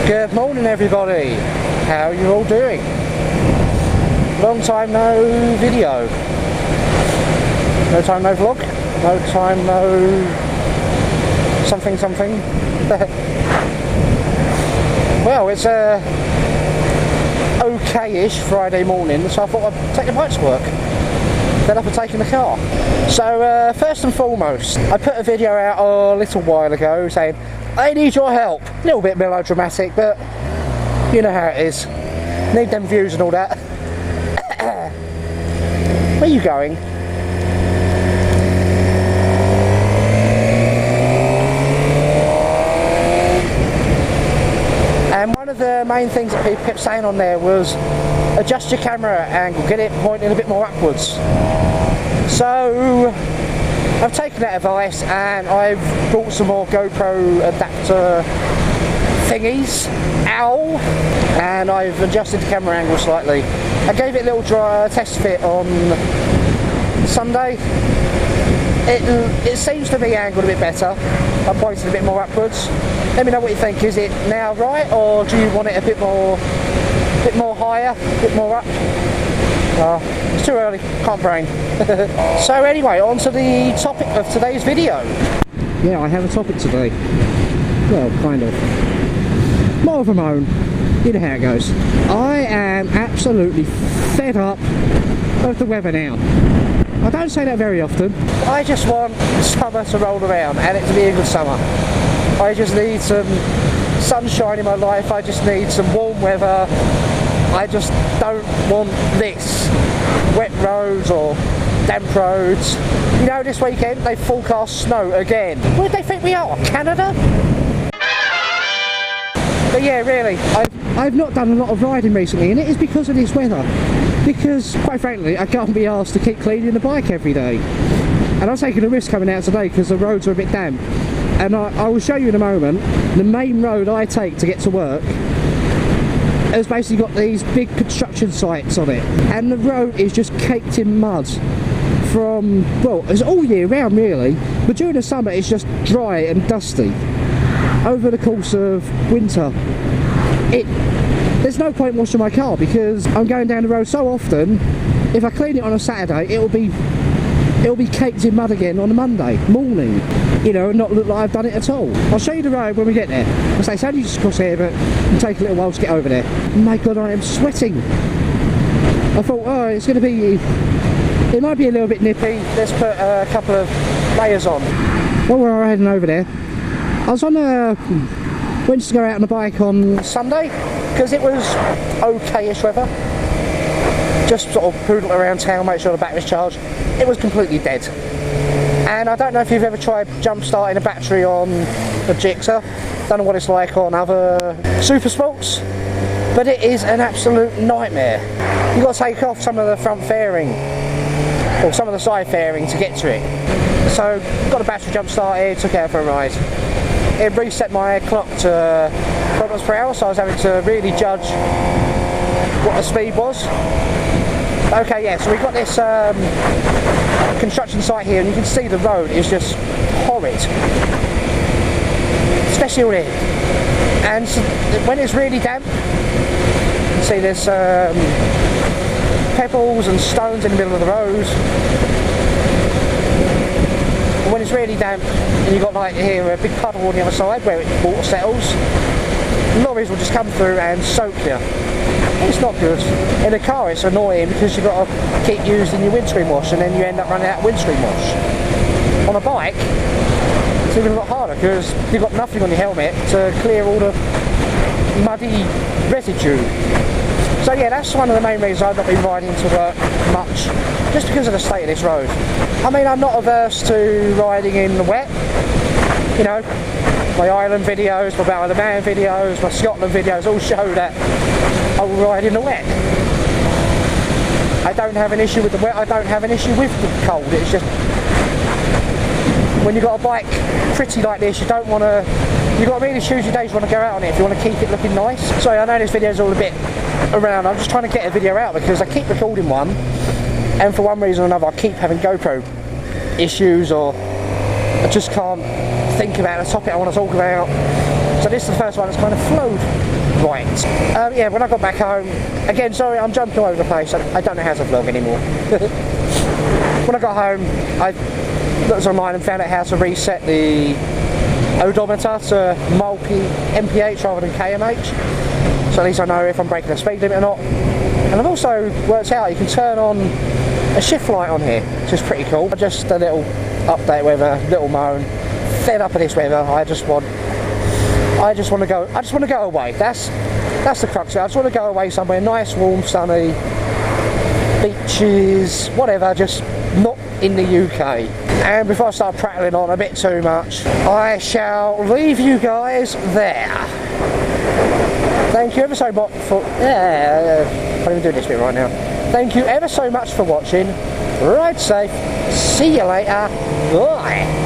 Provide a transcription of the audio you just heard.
Good morning everybody, how are you all doing? Long time no video, no time no vlog, no time no something. Well, it's a okay-ish Friday morning, so I thought I'd take the bike to work. Then up and taking the car. So first and foremost, I put a video out a little while ago saying I need your help. A little bit melodramatic, but you know how it is. Need them views and all that. Where are you going? And one of the main things that people kept saying on there was adjust your camera angle, get it pointing a bit more upwards. So I've taken that advice and I've bought some more GoPro adapter thingies, and I've adjusted the camera angle slightly. I gave it a little test fit on Sunday. It seems to be angled a bit better. I pointed a bit more upwards. Let me know what you think. Is it now right, or do you want it a bit more higher, a bit more up? It's too early, can't brain. So anyway, on to the topic of today's video. Yeah, I have a topic today. Well, kind of. More of a moan. You know how it goes. I am absolutely fed up of the weather now. I don't say that very often. I just want summer to roll around and it to be a good summer. I just need some sunshine in my life. I just need some warm weather. I just don't want this. Wet roads or damp roads. You know, this weekend they forecast snow again. Where do they think we are? Canada? But yeah, really, I've not done a lot of riding recently, and it is because of this weather. Because, quite frankly, I can't be asked to keep cleaning the bike every day. And I'm taking a risk coming out today because the roads are a bit damp. And I will show you in a moment, the main road I take to get to work has basically got these big construction sites on it, and the road is just caked in mud from, well, it's all year round really, but during the summer it's just dry and dusty. Over the course of winter, there's no point washing my car because I'm going down the road so often. If I clean it on a Saturday, it'll be caked in mud again on a Monday morning, you know, and not look like I've done it at all. I'll show you the road when we get there. I say it's only just across here, but it'll take a little while to get over there. My God, I am sweating. I thought, oh, it's going to be, it might be a little bit nippy. Let's put a couple of layers on. While we're heading over there, I was on went to go out on the bike on Sunday because it was okay-ish weather. Just sort of poodle around town, make sure the battery's charged. It was completely dead. And I don't know if you've ever tried jump starting a battery on a gsxr. Don't know what it's like on other super sports, but it is an absolute nightmare. You've got to take off some of the front fairing or some of the side fairing to get to it. So got the battery jump started, took it out for a ride. It reset my clock to kilometers per hour, so I was having to really judge what the speed was. Okay, yeah, so we've got this construction site here, and you can see the road is just horrid, especially all here. And so when it's really damp, you can see there's pebbles and stones in the middle of the road. And when it's really damp, and you've got like here a big puddle on the other side where water settles, lorries will just come through and soak you. It's not good. In a car it's annoying because you've got to keep using your windscreen wash and then you end up running out of windscreen wash. On a bike it's even a lot harder because you've got nothing on your helmet to clear all the muddy residue. So yeah, that's one of the main reasons I've not been riding to work much, just because of the state of this road. I mean, I'm not averse to riding in the wet, you know. My Ireland videos, my Battle of the Man videos, my Scotland videos all show that I will ride in the wet. I don't have an issue with the wet, I don't have an issue with the cold. It's just when you've got a bike pretty like this, you don't want to, you've got to really choose your days you want to go out on it if you want to keep it looking nice. Sorry, I know this video's all a bit around, I'm just trying to get a video out because I keep recording one and for one reason or another I keep having GoPro issues, or I just can't think about the topic I want to talk about. So this is the first one that's kind of flowed Right, yeah, when I got back home, again, sorry, I'm jumping all over the place, I don't know how to vlog anymore. When I got home, I looked online and found out how to reset the odometer to multi-MPH rather than KMH, so at least I know if I'm breaking the speed limit or not. And I've also worked out you can turn on a shift light on here, which is pretty cool. Just a little update with a little moan. Fed up of this weather, I just want to go away. That's the crux of it. I just want to go away somewhere nice, warm, sunny, beaches, whatever, just not in the UK. And before I start prattling on a bit too much, I shall leave you guys there. Thank you ever so much for... I can't even do this bit right now. Thank you ever so much for watching. Ride safe. See you later. Bye.